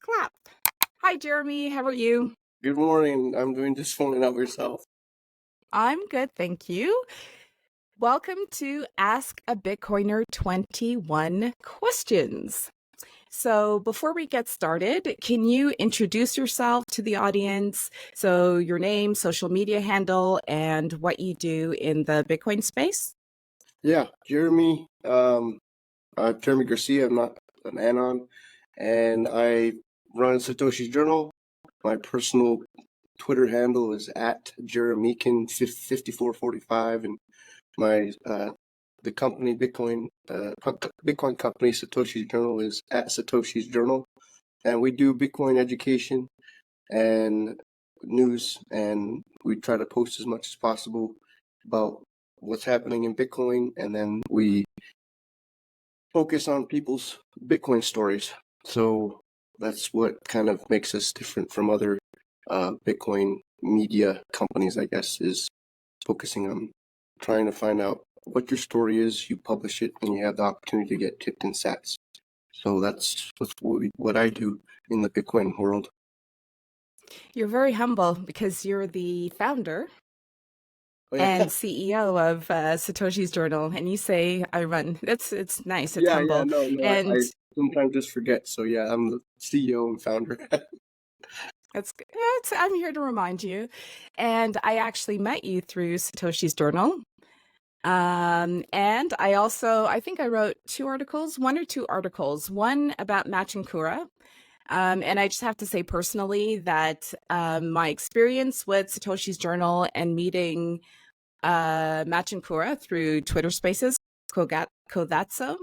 Clap. Hi, Jeremy. How are you? Good morning. I'm doing just fine. Out yourself. I'm good, thank you. Welcome to Ask a Bitcoiner 21 Questions. So, before we get started, can you introduce yourself to the audience? So, your name, social media handle, and what you do in the Bitcoin space? Yeah, Jeremy. Jeremy Garcia. I'm not an anon, and I run Satoshi's Journal. My personal Twitter handle is at Jeremican5445, and my the company Bitcoin company Satoshi's Journal is at Satoshi's Journal, and we do Bitcoin education and news, and we try to post as much as possible about what's happening in Bitcoin, and then we focus on people's Bitcoin stories. So that's what kind of makes us different from other Bitcoin media companies, I guess, is focusing on trying to find out what your story is, you publish it, and you have the opportunity to get tipped in sats. So that's what I do in the Bitcoin world. You're very humble because you're the founder and CEO of Satoshi's Journal, and you say I run. It's nice. It's humble. No, And I sometimes just forget. So yeah, I'm the CEO and founder. I'm here to remind you. And I actually met you through Satoshi's Journal. And I think I wrote one or two articles, one about Machinkura. And I just have to say personally that my experience with Satoshi's Journal and meeting Machinkura through Twitter Spaces, Kodatsu,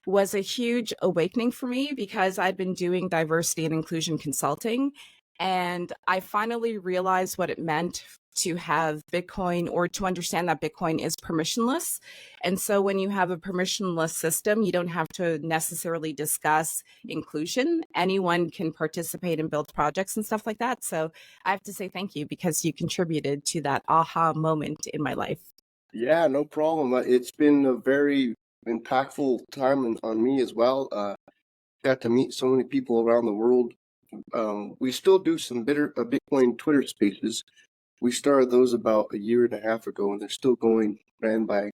was a huge awakening for me because I'd been doing diversity and inclusion consulting. And I finally realized what it meant to have Bitcoin, or to understand that Bitcoin is permissionless. And so when you have a permissionless system, you don't have to necessarily discuss inclusion. Anyone can participate and build projects and stuff like that. So I have to say thank you because you contributed to that aha moment in my life. Yeah, no problem. It's been a very impactful time on me as well. Got to meet so many people around the world. We still do some Bitcoin Twitter spaces. We started those about a year and a half ago, and they're still going, ran by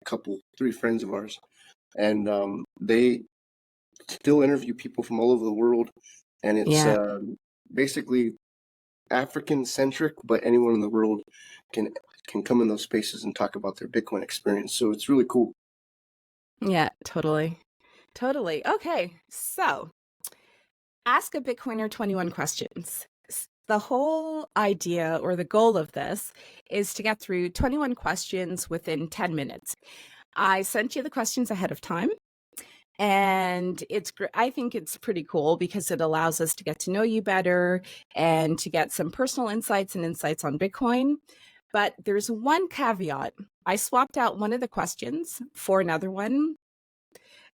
three friends of ours. And they still interview people from all over the world. And it's basically African-centric, but anyone in the world can come in those spaces and talk about their Bitcoin experience. So it's really cool. Yeah, totally. Totally. Okay, so Ask a Bitcoiner 21 questions. The whole idea or the goal of this is to get through 21 questions within 10 minutes. I sent you the questions ahead of time, and I think it's pretty cool because it allows us to get to know you better and to get some personal insights and insights on Bitcoin. But there's one caveat. I swapped out one of the questions for another one,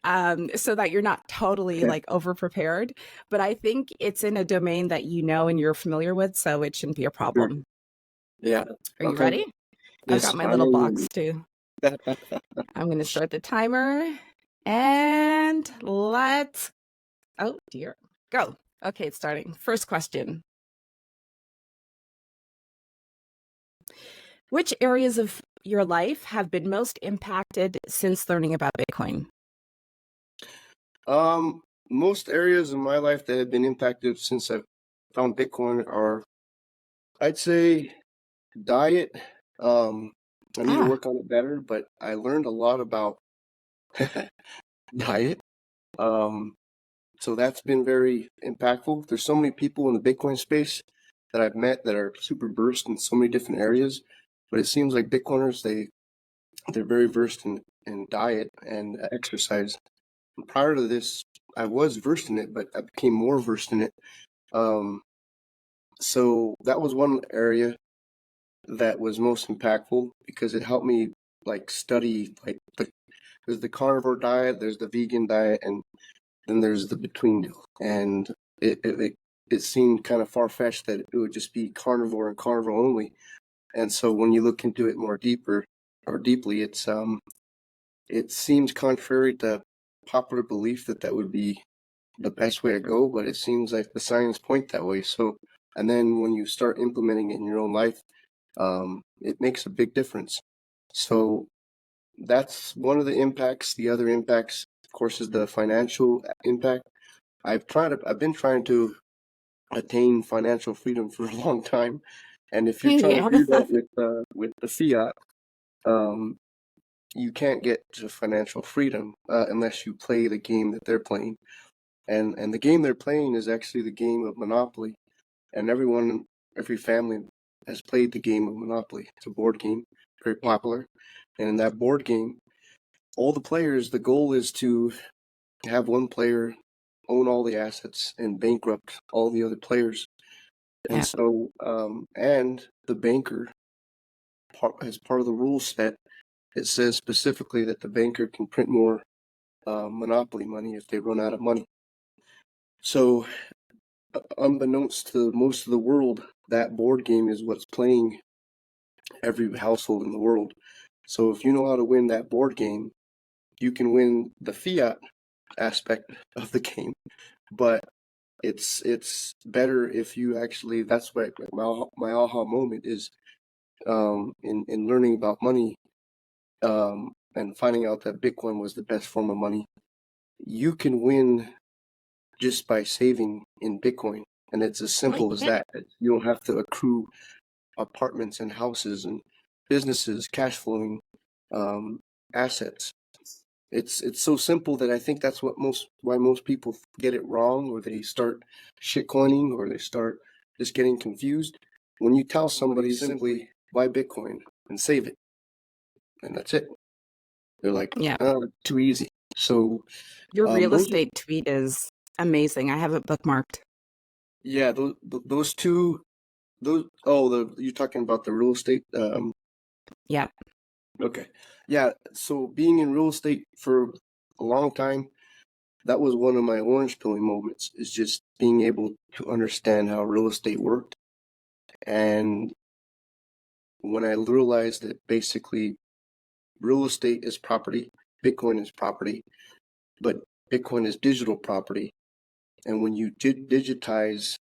so that you're not totally like over prepared. But I think it's in a domain that you know and you're familiar with, so it shouldn't be a problem. Yeah. Are you ready? I've got my little box too. I'm going to start the timer and let's, oh dear, go. Okay, it's starting. First question. Which areas of your life have been most impacted since learning about Bitcoin? Most areas of my life that have been impacted since I've found Bitcoin are, I'd say, diet. I need to work on it better, but I learned a lot about diet. So that's been very impactful. There's so many people in the Bitcoin space that I've met that are super versed in so many different areas, but it seems like Bitcoiners, they're very versed in diet and exercise. And prior to this, I was versed in it, but I became more versed in it. So that was one area that was most impactful because it helped me like study there's the carnivore diet, there's the vegan diet, and then there's the between deal. And it seemed kind of far-fetched that it would just be carnivore and carnivore only. And so when you look into it more deeply, it seems contrary to popular belief that that would be the best way to go, but it seems like the science point that way. So, and then when you start implementing it in your own life, it makes a big difference. So that's one of the impacts. The other impacts, of course, is the financial impact. I've been trying to attain financial freedom for a long time, and if you're trying to Yeah. do that with the fiat, um, you can't get to financial freedom unless you play the game that they're playing. And the game they're playing is actually the game of Monopoly. And every family has played the game of Monopoly. It's a board game, very popular. And in that board game, all the players, the goal is to have one player own all the assets and bankrupt all the other players. And Yeah. so, and the banker, as part of the rule set, it says specifically that the banker can print more Monopoly money if they run out of money. So, unbeknownst to most of the world, that board game is what's playing every household in the world. So if you know how to win that board game, you can win the fiat aspect of the game. But it's better if you actually. That's what my aha moment is in learning about money and finding out that Bitcoin was the best form of money. You can win just by saving in Bitcoin, and it's as simple as that. You don't have to accrue apartments and houses and businesses, cash flowing assets. It's so simple that I think that's why most people get it wrong, or they start shitcoining, or they start just getting confused. When you tell somebody simply buy Bitcoin and save it, and that's it, they're like, Yeah. oh, too easy. So Your real those estate tweet is amazing. I have it bookmarked. yeah, those two you're talking about the real estate. Yeah. Okay. Yeah, so being in real estate for a long time, that was one of my orange pilling moments, is just being able to understand how real estate worked. And when I realized that basically real estate is property, Bitcoin is property, but Bitcoin is digital property. And when you digitize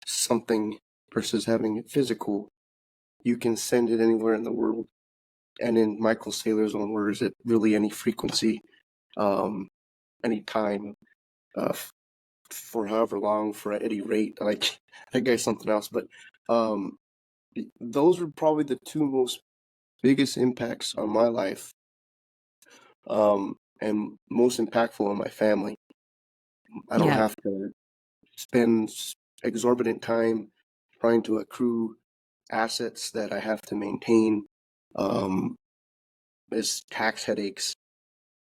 something versus having it physical, you can send it anywhere in the world. And in Michael Saylor's own words, at really any frequency, any time, for however long, for any rate. Like that guy's something else. But um, those were probably the two most biggest impacts on my life, and most impactful on my family. I don't Yeah. have to spend exorbitant time trying to accrue assets that I have to maintain. As tax headaches.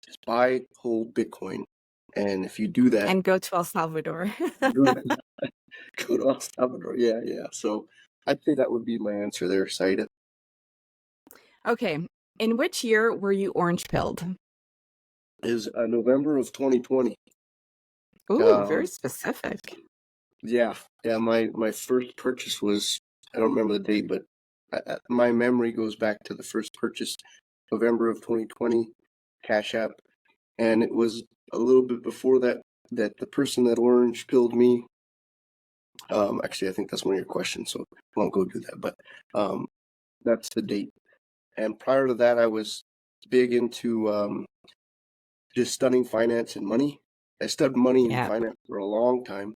Just buy, hold Bitcoin, and if you do that, And go to El Salvador. go to El Salvador. Yeah, yeah. So I'd say that would be my answer there, Saida. Okay. In which year were you orange pilled? Is November of 2020. Ooh, very specific. Yeah, yeah. My first purchase was, I don't remember the date, but my memory goes back to the first purchase, November of 2020, Cash App, and it was a little bit before that the person that orange pilled me. Actually, I think that's one of your questions, so I won't go do that. But that's the date. And prior to that, I was big into just studying finance and money. I studied money and Yeah. finance for a long time,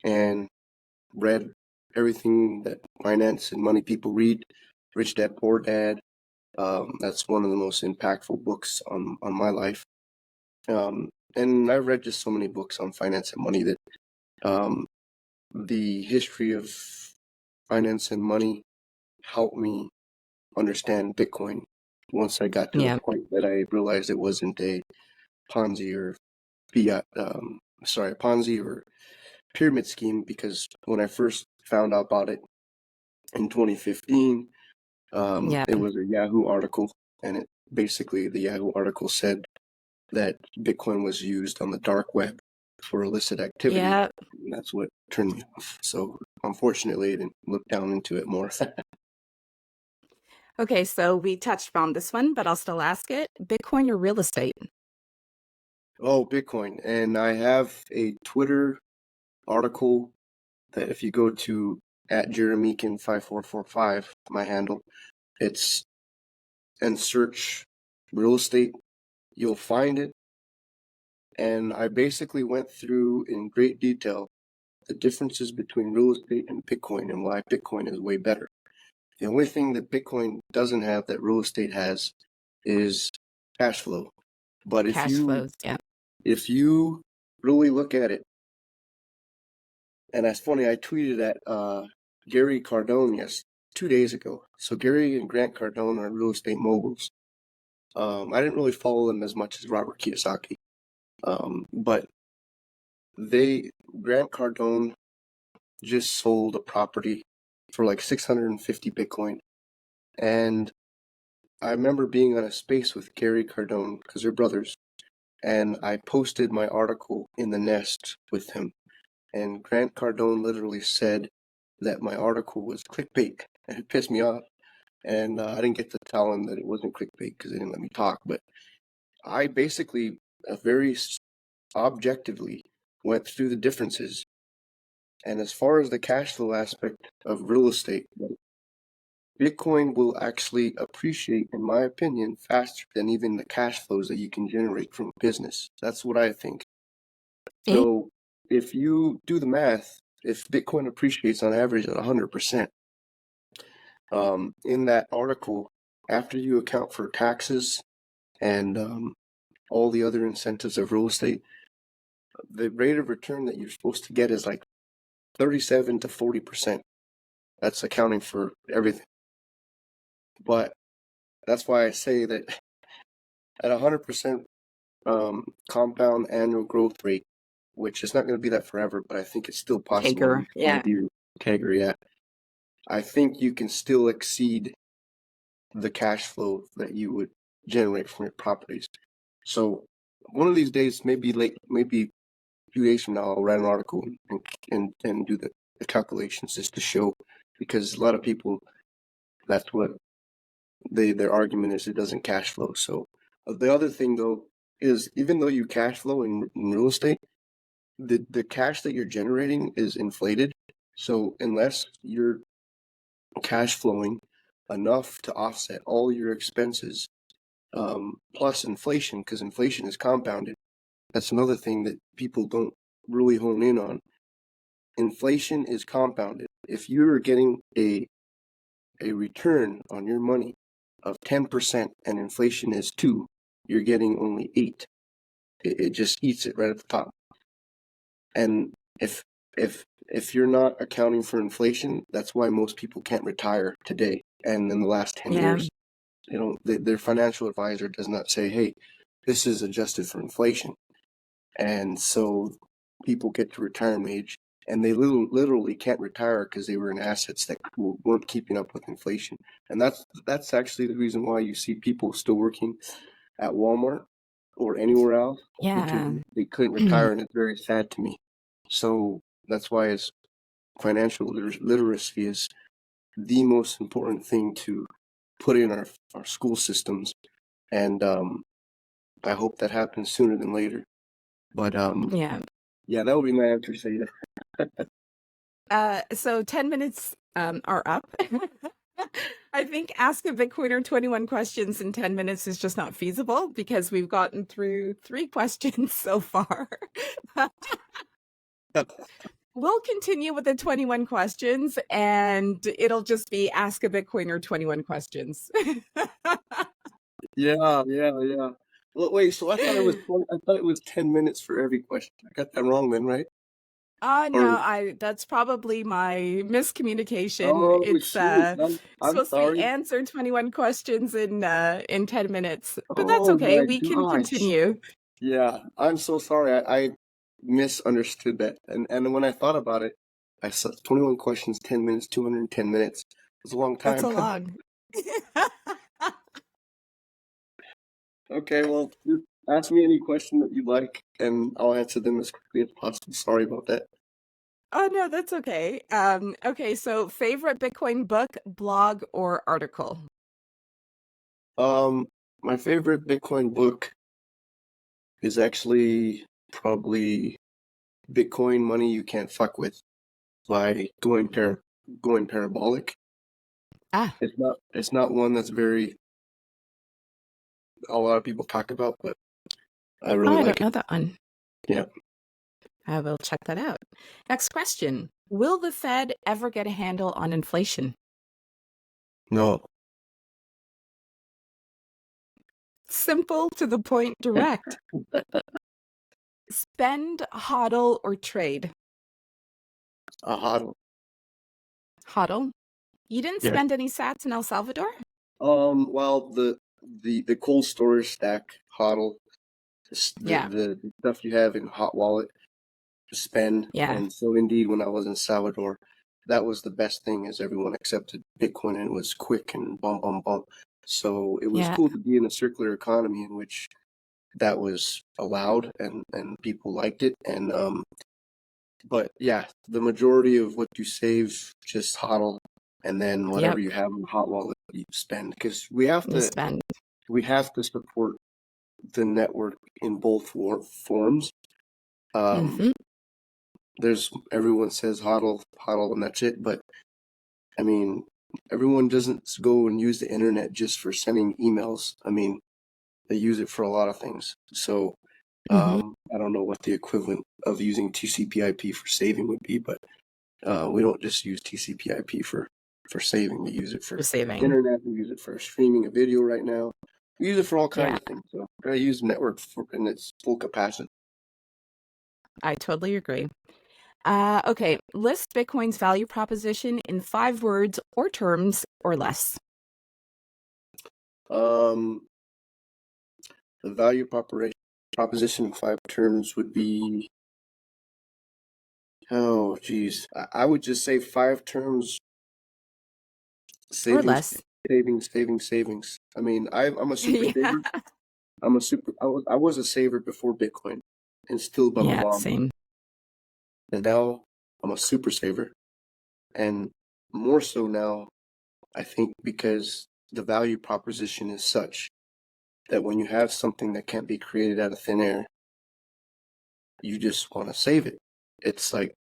and read everything that finance and money people read. Rich Dad Poor Dad. That's one of the most impactful books on my life. And I read just so many books on finance and money that the history of finance and money helped me understand Bitcoin once I got to the Yeah. point that I realized it wasn't a Ponzi or fiat, Ponzi or pyramid scheme, because when I first found out about it in 2015, Yeah. it was a Yahoo article, and the Yahoo article said that Bitcoin was used on the dark web for illicit activity. Yeah. And that's what turned me off. So unfortunately, I didn't look down into it more. Okay, so we touched on this one, but I'll still ask it. Bitcoin or real estate? Oh, Bitcoin. And I have a Twitter article that if you go to at Jeremican5445, my handle, it's and search real estate, you'll find it. And I basically went through in great detail the differences between real estate and Bitcoin and why Bitcoin is way better. The only thing that Bitcoin doesn't have that real estate has is cash flow. But Cash flows, yeah. if you really look at it, and that's funny, I tweeted at Gary Cardone 2 days ago. So Gary and Grant Cardone are real estate moguls. I didn't really follow them as much as Robert Kiyosaki, but Grant Cardone just sold a property for like 650 Bitcoin, and I remember being on a space with Gary Cardone because they're brothers, and I posted my article in the Nest with him, and Grant Cardone literally said that my article was clickbait, and it pissed me off. And I didn't get to tell him that it wasn't clickbait because they didn't let me talk. But I basically very objectively went through the differences. And as far as the cash flow aspect of real estate, Bitcoin will actually appreciate, in my opinion, faster than even the cash flows that you can generate from a business. That's what I think. So if you do the math, if Bitcoin appreciates on average at 100%, in that article, after you account for taxes and all the other incentives of real estate, the rate of return that you're supposed to get is like 37 to 40%. That's accounting for everything. But that's why I say that at 100% compound annual growth rate, which is not going to be that forever, but I think it's still possible. Kager, yeah. Kager, yeah. I think you can still exceed the cash flow that you would generate from your properties. So one of these days, maybe a few days from now, I'll write an article and do the calculations just to show, because a lot of people, that's what their argument is, it doesn't cash flow. So the other thing though is, even though you cash flow in real estate, the cash that you're generating is inflated. So unless you're cash flowing enough to offset all your expenses, plus inflation, because inflation is compounded. That's another thing that people don't really hone in on. Inflation is compounded. If you're getting a return on your money of 10% and inflation is 2, you're getting only 8. It just eats it right at the top. And if you're not accounting for inflation, that's why most people can't retire today and in the last 10 years. Their financial advisor does not say, hey, this is adjusted for inflation. And so people get to retirement age and they literally can't retire because they were in assets that weren't keeping up with inflation. And that's actually the reason why you see people still working at Walmart or anywhere else. Yeah. Because they couldn't retire, and it's very sad to me. So that's why financial literacy is the most important thing to put in our school systems. And I hope that happens sooner than later. But yeah, that would be my answer. So yeah. So 10 minutes are up. I think ask a Bitcoiner 21 questions in 10 minutes is just not feasible because we've gotten through 3 questions so far. We'll continue with the 21 questions and it'll just be ask a Bitcoiner 21 questions. Yeah. Well, wait, so I thought it was 10 minutes for every question. I got that wrong then, right? No, that's probably my miscommunication. Oh, It's shoot. I'm supposed to sorry. be answer 21 questions in 10 minutes, but that's Oh okay. my We can gosh. continue. Yeah, I'm so sorry. I misunderstood that. And when I thought about it, I saw 21 questions, 10 minutes, 210 minutes. It's a long time. That's a long. Okay, well, just ask me any question that you like, and I'll answer them as quickly as possible. Sorry about that. Oh, no, that's okay. Okay, so favorite Bitcoin book, blog, or article? My favorite Bitcoin book is actually probably Bitcoin money you can't fuck with by going parabolic. Ah, It's not one that's very a lot of people talk about, but I really I like don't it. know that one. Yeah. I will check that out. Next question. Will the Fed ever get a handle on inflation? No. Simple, to the point, direct. Spend, hodl, or trade? A hodl. Hodl. You didn't Yeah. spend any sats in El Salvador? Well, the cold storage stack hodl, Yeah. the stuff you have in hot wallet to spend, Yeah. and so indeed, when I was in Salvador, that was the best thing, as everyone accepted Bitcoin and it was quick and bum bum bum. So it was Yeah. cool to be in a circular economy in which that was allowed and people liked it. And but yeah, the majority of what you save just hodl, and then whatever Yep. you have in hot wallet you spend, because You spend. we have to support the network in both forms. Mm-hmm. There's everyone says hodl, hodl, and that's it. But I mean, everyone doesn't go and use the internet just for sending emails. I mean, they use it for a lot of things. So Mm-hmm. I don't know what the equivalent of using TCP/IP for saving would be, but we don't just use TCP/IP for saving. We use it For for saving. internet. We use it for streaming a video right now. We use it for all kinds Yeah, of things. So I use the network in its full capacity. I totally agree. Okay, list Bitcoin's value proposition in 5 words or terms or less. Um, the value proposition in 5 terms would be, oh geez, I would just say 5 terms: Or savings, less. savings, savings, savings. I mean, I'm a super Yeah. saver. I was a saver before Bitcoin, and still blah blah Yeah, blah. same. And now I'm a super saver, and more so now, I think, because the value proposition is such that when you have something that can't be created out of thin air, you just want to save it. It's like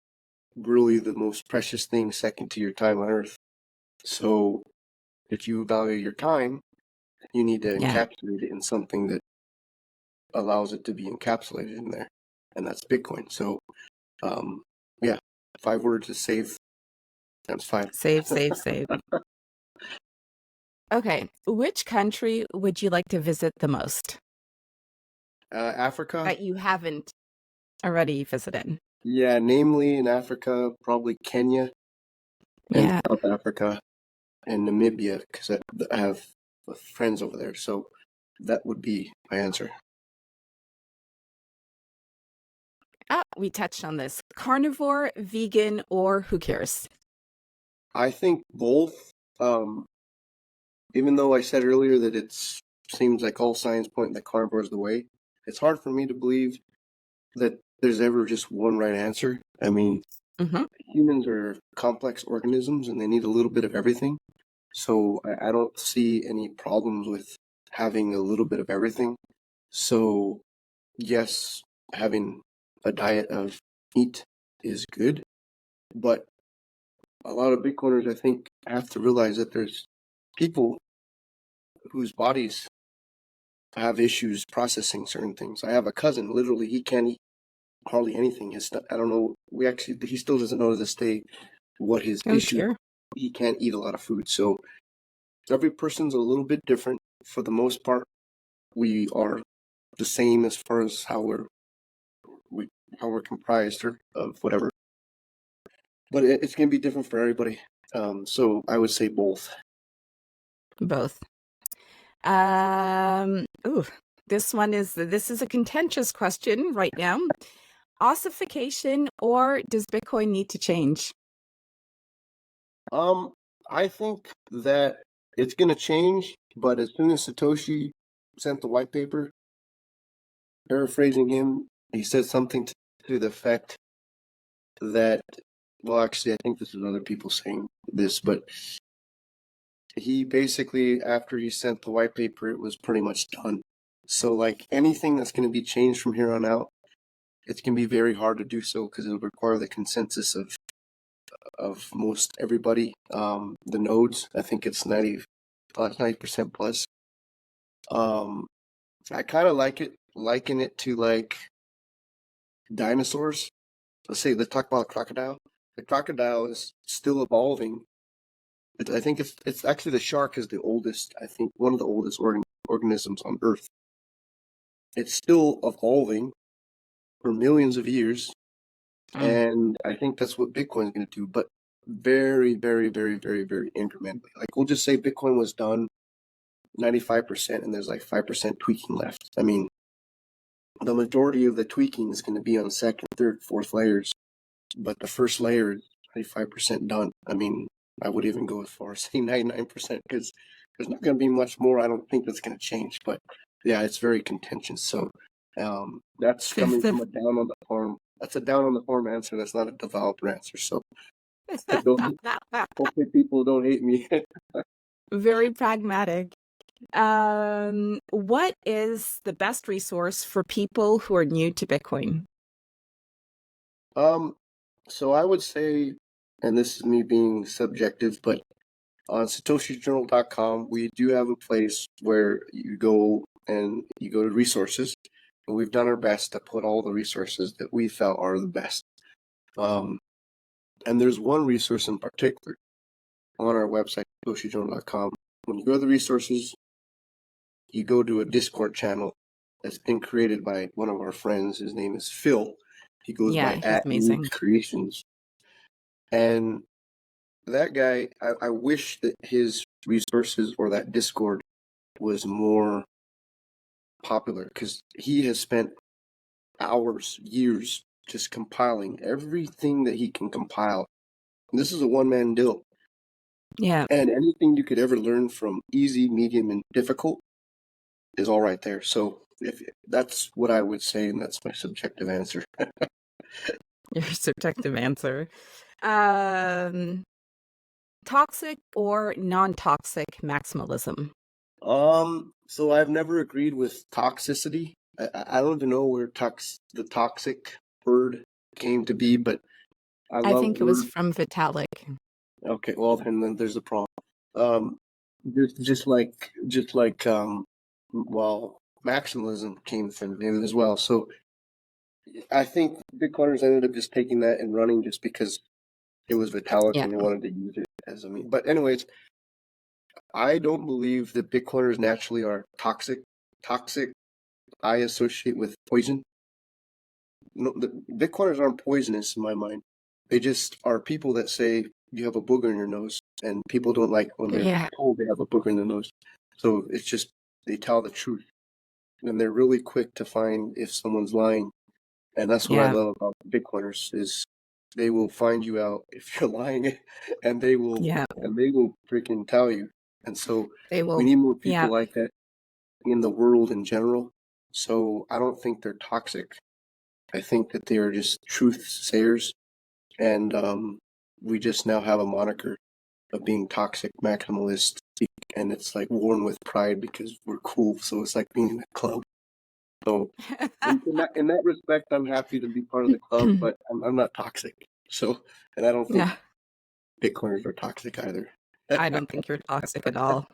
really the most precious thing second to your time on earth. So if you value your time, you need to Yeah, encapsulate it in something that allows it to be encapsulated in there, and that's Bitcoin. So yeah, 5 words is save. That's fine. save, save, save. Okay, which country would you like to visit the most Africa, that you haven't already visited? yeah, namely in Africa, probably Kenya and Yeah. South Africa and Namibia, because I have friends over there. So that would be my answer. We touched on this. Carnivore, vegan, or who cares? I think both. Even though I said earlier that it seems like all signs point that carnivore is the way, it's hard for me to believe that there's ever just one right answer. I mean, Mm-hmm. humans are complex organisms and they need a little bit of everything. So I don't see any problems with having a little bit of everything. So yes, having a diet of meat is good, but a lot of Bitcoiners, I think, have to realize that there's people whose bodies have issues processing certain things. I have a cousin, literally, he can't eat hardly anything. I don't know. He still doesn't know to this day what his Oh issue. dear. He can't eat a lot of food. So every person's a little bit different. For the most part, we are the same as far as how we're comprised of whatever. But it's gonna be different for everybody. So I would say both. Both. Ooh, this is a contentious question right now. Ossification, or does Bitcoin need to change? I think that it's gonna change, but as soon as Satoshi sent the white paper, paraphrasing him, he said something to the effect that, well, actually, I think this is other people saying this, but he basically, after he sent the white paper, it was pretty much done. So like anything that's going to be changed from here on out, it's going to be very hard to do so because it'll require the consensus of most everybody. The nodes, I think it's 90% plus. I kind of liken it to like dinosaurs. Let's talk about a crocodile. The crocodile is still evolving. I think it's actually the shark is the oldest. I think one of the oldest organisms on Earth. It's still evolving for millions of years, and I think that's what Bitcoin is going to do. But very, very, very, very, very incrementally. Like we'll just say Bitcoin was done 95%, and there's like 5% tweaking left. I mean, the majority of the tweaking is going to be on second, third, fourth layers, but the first layer is 95% done. I mean, I would even go as far as saying 99% because there's not going to be much more. I don't think that's going to change, but yeah, it's very contentious. So that's coming from a down on the farm. That's a down on the farm answer. That's not a developer answer. So hopefully people don't hate me. Very pragmatic. What is the best resource for people who are new to Bitcoin? So I would say, and this is me being subjective, but on SatoshiJournal.com, we do have a place where you go to resources, and we've done our best to put all the resources that we felt are the best. And there's one resource in particular on our website, SatoshiJournal.com. When you go to the resources, you go to a Discord channel that's been created by one of our friends. His name is Phil. He goes by amazing. @Creations. And that guy, I wish that his resources or that Discord was more popular because he has spent hours, years just compiling everything that he can compile. And this is a one-man deal. Yeah. And anything you could ever learn from easy, medium, and difficult is all right there. So if that's what I would say, and that's my subjective answer. Your subjective answer. Toxic or non-toxic maximalism? So I've never agreed with toxicity. I don't even know where the toxic word came to be, but I think it was from Vitalik. Okay, well then there's a problem. Just like well, maximalism came from him as well. So I think Bitcoiners ended up just taking that and running just because it was Vitalik and they wanted to use it as a meme. But anyways, I don't believe that Bitcoiners naturally are toxic. Toxic, I associate with poison. No, the Bitcoiners aren't poisonous in my mind. They just are people that say you have a booger in your nose, and people don't like when they're told they have a booger in their nose. So it's just they tell the truth, and they're really quick to find if someone's lying. And that's what I love about Bitcoiners is they will find you out if you're lying, and they will freaking tell you. And so we need more people like that in the world in general. So I don't think they're toxic. I think that they are just truth sayers, and we just now have a moniker of being toxic maximalists, and it's like worn with pride because we're cool. So it's like being in a club. So in that respect, I'm happy to be part of the club, but I'm not toxic. So, and I don't think Bitcoiners are toxic either. I don't think you're toxic at all.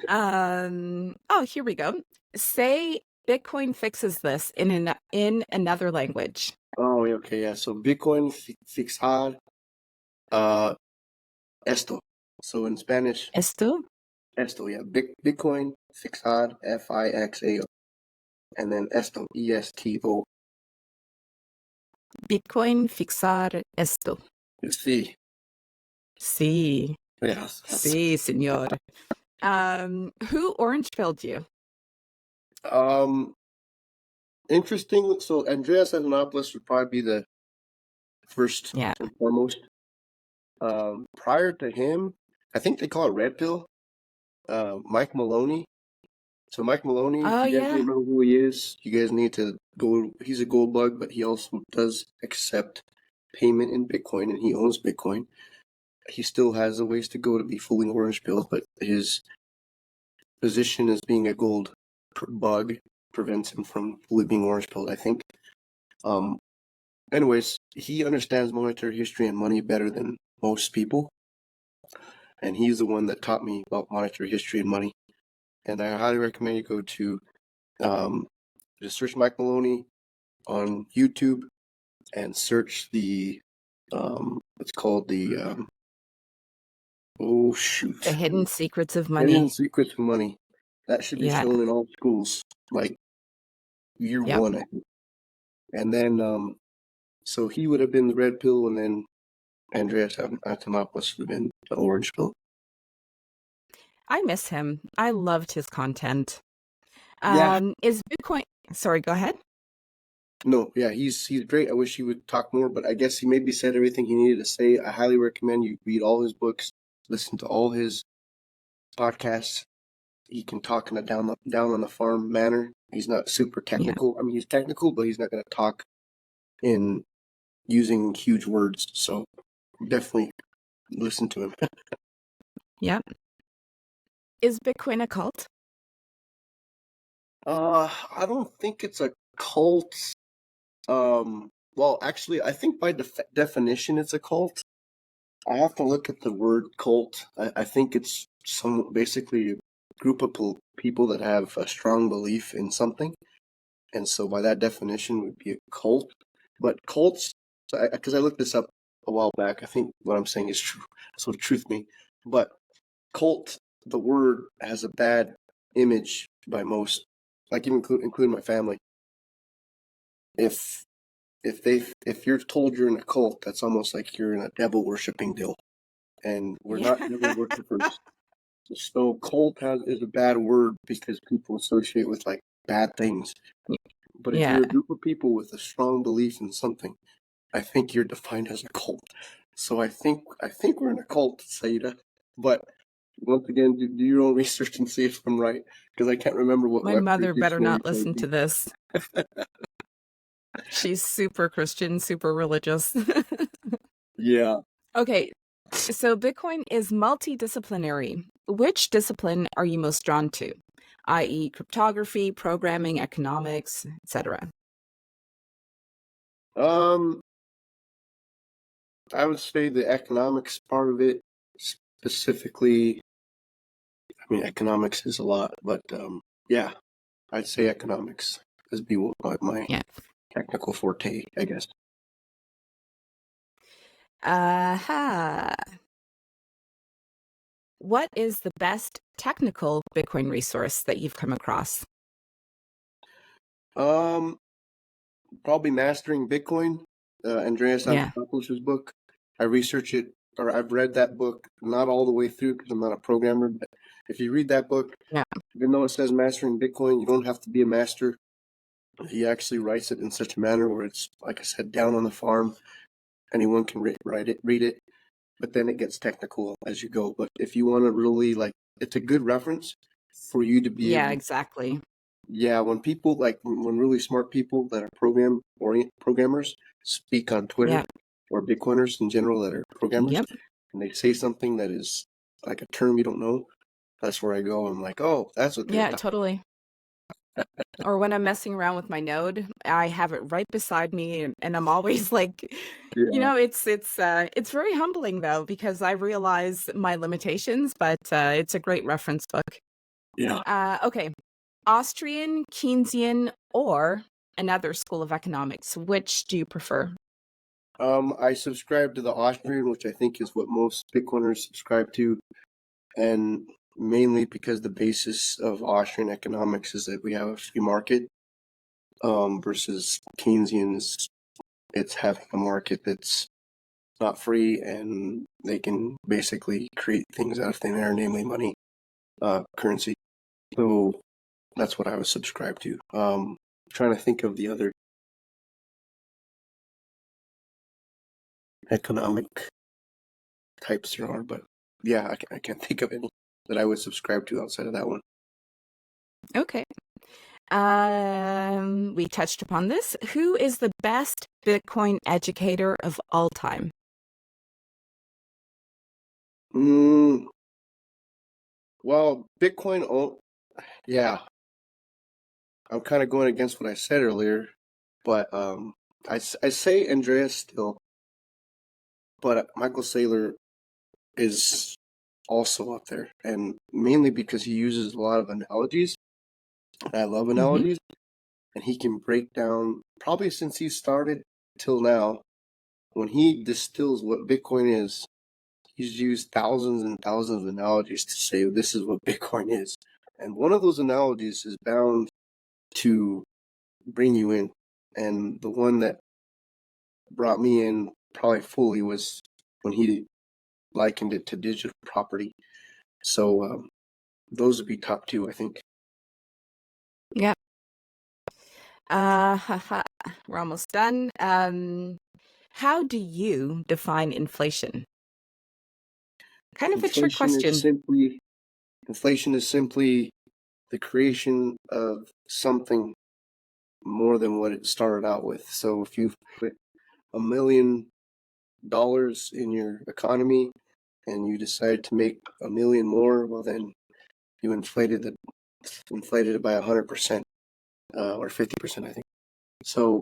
Oh, here we go. Say Bitcoin fixes this in another language. Oh, okay, yeah. So Bitcoin fixar esto. So in Spanish, esto, yeah. Bitcoin fixar FIXAO, and then esto ESTO. Bitcoin fixar esto. Sí. Sí. Yes. Sí, señor. Who orange pilled you? Interesting. So Andreas Antonopoulos would probably be the first and foremost. Prior to him, I think they call it red pill. Mike Maloney. So Mike Maloney, if you guys don't know who he is, you guys need to go. He's a gold bug, but he also does accept payment in Bitcoin, and he owns Bitcoin. He still has a ways to go to be fully orange pilled, but his position as being a gold bug prevents him from believing orange pill, I think. Anyways, he understands monetary history and money better than most people. And he's the one that taught me about monetary history and money. And I highly recommend you go to just search Mike Maloney on YouTube and search the it's called the oh shoot, The Hidden Secrets of Hidden Money. Secrets of Money. That should be Yeah. shown in all schools, like year Yep. one, I think. And then so he would have been the red pill, and then Andreas Antonopoulos would have been the orange pill. I miss him. I loved his content. Yeah. Is Bitcoin... Sorry, go ahead. No, yeah, he's great. I wish he would talk more, but I guess he maybe said everything he needed to say. I highly recommend you read all his books, listen to all his podcasts. He can talk in a down on the farm manner. He's not super technical. I mean, he's technical, but he's not going to talk in using huge words. So definitely listen to him. Yep. Is Bitcoin a cult? I don't think it's a cult. Well, actually, I think by definition it's a cult. I have to look at the word cult. I think it's basically a group of people that have a strong belief in something. And so by that definition would be a cult. But cults, because I looked this up a while back, I think what I'm saying is true. So truth me. But cult, the word has a bad image by most, like even including my family. If you're told you're in a cult, that's almost like you're in a devil worshipping deal. And we're not devil worshippers. So cult is a bad word because people associate with like bad things. But if you're a group of people with a strong belief in something, I think you're defined as a cult. So I think we're in a cult, Saida. But once again, do your own research and see if I'm right, because I can't remember what. My mother better not listen to this. She's super Christian, super religious. Yeah. Okay, so Bitcoin is multidisciplinary. Which discipline are you most drawn to, i.e., cryptography, programming, economics, etc.? I would say the economics part of it, specifically. I mean, economics is a lot, but yeah, I'd say economics is be my technical forte, I guess. What is the best technical Bitcoin resource that you've come across? Probably Mastering Bitcoin, Andreas Antonopoulos' book. I research it, or I've read that book, not all the way through because I'm not a programmer, but if you read that book, even though it says Mastering Bitcoin, you don't have to be a master. He actually writes it in such a manner where it's, like I said, down on the farm. Anyone can read it, but then it gets technical as you go. But if you want to really, like, it's a good reference for you to be able to, exactly. Yeah, when people, like, when really smart people that are programmers speak on Twitter, or Bitcoiners in general that are programmers, and they say something that is like a term you don't know, that's where I go. I'm like, oh, that's what they're talking. Totally. Or when I'm messing around with my node, I have it right beside me, and I'm always like, it's very humbling though, because I realize my limitations, but it's a great reference book. Yeah. Okay. Austrian, Keynesian, or another school of economics. Which do you prefer? I subscribe to the Austrian, which I think is what most Bitcoiners subscribe to, and mainly because the basis of Austrian economics is that we have a free market, versus Keynesians, it's having a market that's not free, and they can basically create things out of thin air, namely money, currency. So that's what I would subscribe to. Trying to think of the other economic types there are, but yeah, I can't think of any that I would subscribe to outside of that one. Okay. We touched upon this. Who is the best Bitcoin educator of all time? Well, Bitcoin, yeah. I'm kind of going against what I said earlier, but I say Andreas still, but Michael Saylor is also up there, and mainly because he uses a lot of analogies. And I love Hmm. analogies, and he can break down, probably since he started till now, when he distills what Bitcoin is, he's used thousands and thousands of analogies to say this is what Bitcoin is. And one of those analogies is bound to bring you in. And the one that brought me in probably fully was when he likened it to digital property. So those would be top two, I think. Yeah. Haha. We're almost done. How do you define inflation? Kind of a trick Inflation is question. simply inflation is simply the creation of something more than what it started out with. So if you put $1 million in your economy and you decide to make 1 million more, well then you inflated it by 100%, or 50%, I think. So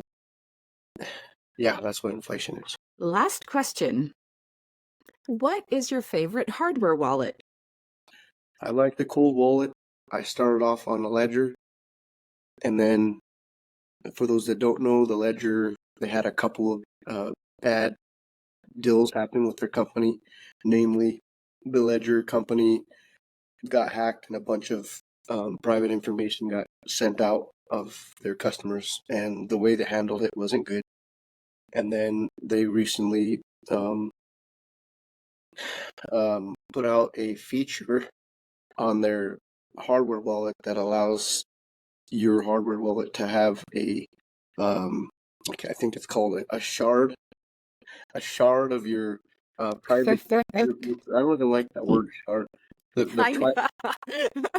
yeah, that's what inflation is. Last question. What is your favorite hardware wallet? I like the cold wallet. I started off on a ledger, and then for those that don't know, the ledger, they had a couple of bad deals happen with their company, namely the ledger company got hacked and a bunch of private information got sent out of their customers, and the way they handled it wasn't good. And then they recently put out a feature on their hardware wallet that allows your hardware wallet to have okay, I think it's called a shard of your private. I don't even like that word, shard. The I pri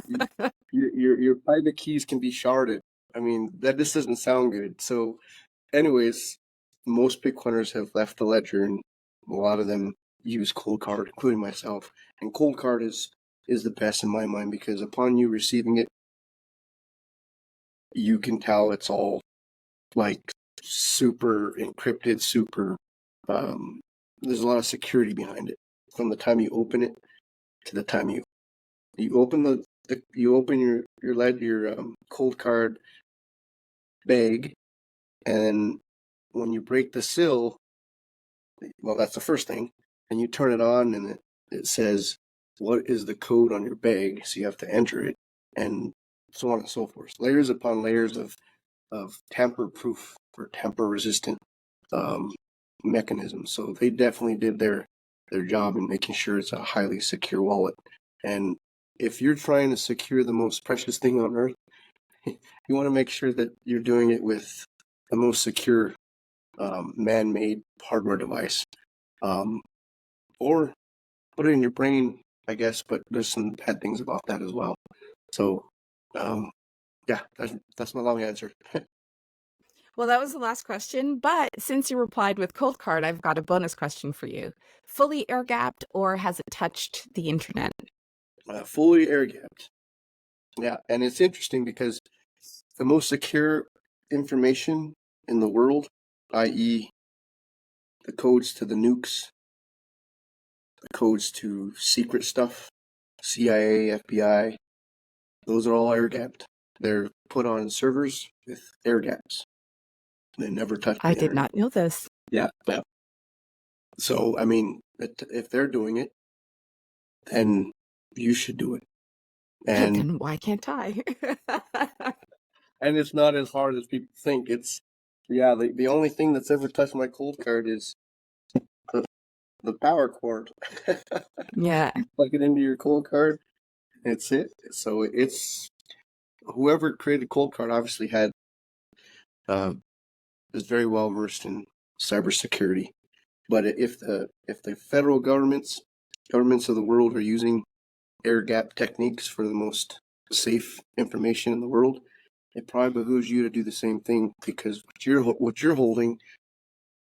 know. your private keys can be sharded. I mean, that just doesn't sound good. So, anyways, most Bitcoiners have left the ledger, and a lot of them use Cold Card, including myself. And Cold Card is the best in my mind because upon you receiving it, you can tell it's all like super encrypted, super. There's a lot of security behind it from the time you open it to the time you open you open your Cold Card bag, and when you break the seal, well, that's the first thing, and you turn it on, and it says what is the code on your bag, so you have to enter it, and so on and so forth. Layers upon layers of tamper-proof or tamper-resistant mechanisms. So they definitely did their job in making sure it's a highly secure wallet. And if you're trying to secure the most precious thing on earth, you want to make sure that you're doing it with the most secure man-made hardware device, or put it in your brain, I guess. But there's some bad things about that as well. So, yeah, that's my long answer. Well, that was the last question, but since you replied with Cold Card, I've got a bonus question for you. Fully air gapped or has it touched the internet? Fully air gapped. Yeah, and it's interesting because the most secure information in the world, i.e., the codes to the nukes, the codes to secret stuff, CIA, FBI, those are all air gapped. They're put on servers with air gaps. They never touch I the did internet. not know this. Yeah, yeah. So, I mean, if they're doing it, then you should do it. And Then why can't I? and it's not as hard as people think. It's yeah, the only thing that's ever touched my Cold Card is the, the power cord. Yeah. You plug it into your Cold Card, that's it. So it's whoever created Cold Card obviously had is very well versed in cybersecurity. But if the federal governments of the world are using air gap techniques for the most safe information in the world, it probably behooves you to do the same thing, because what you're holding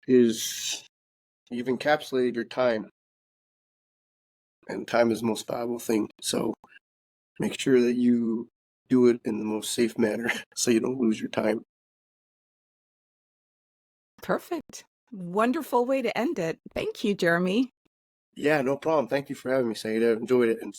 is you've encapsulated your time, and time is the most valuable thing. So make sure that you do it in the most safe manner so you don't lose your time. Perfect. Wonderful way to end it. Thank you, Jeremy. Yeah, no problem. Thank you for having me, Saida. Enjoyed it. And